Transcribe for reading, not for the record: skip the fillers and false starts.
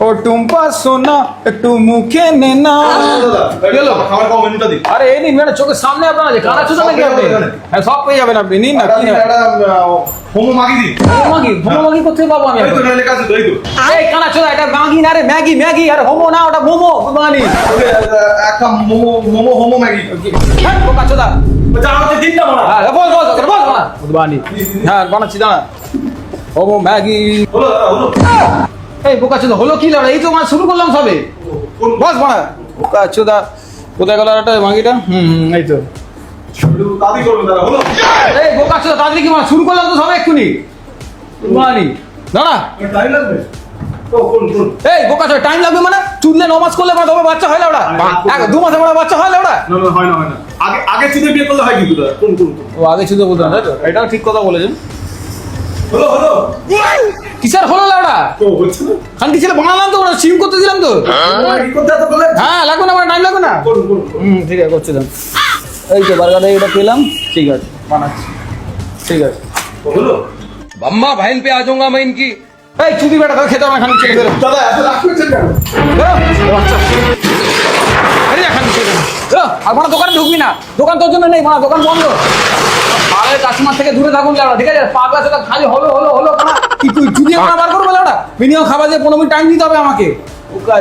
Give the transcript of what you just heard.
ও টুম্পা সোনা একটু মুখে নে না। খাবার খাওয়া মেনুটা দিন। আরে এই নিন মানে চোখের সামনে আপনারা যে কানা চুদা নাকি আপনি? হ্যাঁ সব পেয়ে যাবেন আপনি, নিন না কি না। হোমো মাগি দিন। হোমো কোথায় পাবো আমি? এই তো না লেখা আছে তো, এই তো। এই কানা চুদা, এটা ম্যাগি না রে, ম্যাগি ম্যাগি, আর হোমো না, ওটা মোমো বাঙালি। একটা হোমো ম্যাগি। হ্যাঁ বোকা চুদা। যা হচ্ছে দিন না মারা। হ্যাঁ বল বল বল বল না বাঙালি। হ্যাঁ বানাচ্ছি দাঁড়া। Homo Maggi. হলো হলো। এই বোকা চুদা হলো কি লড়াই? এই তো মানে শুরু করলাম সবে। বস বানা। বোকা চুদা কোথায় গেল একটা ম্যাগিটা? এই তো। দাদি করবেন দাদা, হলো। এই বোকা চুদা তাড়াতাড়ি কি মানে শুরু করলাম তো সবে এক্ষুনি। বাঙালি দাঁড়া। টাইম লাগবে। ও কোন। এই বোকা চুদা টাইম লাগবে মানে? চুদলে 9 মাস করলে তবে বাচ্চা হয় না ওটা? 2 মাসে বড় বাচ্চা হয় না ওটা? না হয় না। আগে চুদে বিয়ে করলে হয় কিন্তু দাদা। কোন। ও আগে চুদে বলতে না, তাই তো? এটাও ঠিক কথা বলেছেন। হলো। কিসের হলো লাউডা? ও হচ্ছে না। খানকি ছেলে বানালাম তো, ওটা সিম করতে দিলাম তো। কি করতে এত বলে? হ্যাঁ লাগবে না, টাইম লাগবে না। কোন। ঠিক আছে করছি দাম। এই তো বার্গারটা এটা পেলাম, ঠিক আছে বানাচ্ছি। ঠিক আছে হলো। अम्मा बहन पे आ जाऊंगा मैं इनकी। এই চুদি বেটা তোকে খেতে হবে না, খানকি ছেলে বেরো। দাদা এত রাগ করছেন কেন? বেরো। ও আচ্ছা। আরে খানকি ছেলে বেরো। আর মানে দোকানে ঢুকবি না, দোকান তোর জন্য নেই, মানে দোকান বন্ধ। আরে কাস্টমার থেকে দূরে থাকুন লাউডা, ঠিক আছে? পাগলা সেটা খালি হলো মানে কি তুই চুদি আমার বার করবে লাউডা? মিনিমাম খাবার যে 15 মিনিট টাইম দিতে হবে আমাকে। ও চুদা।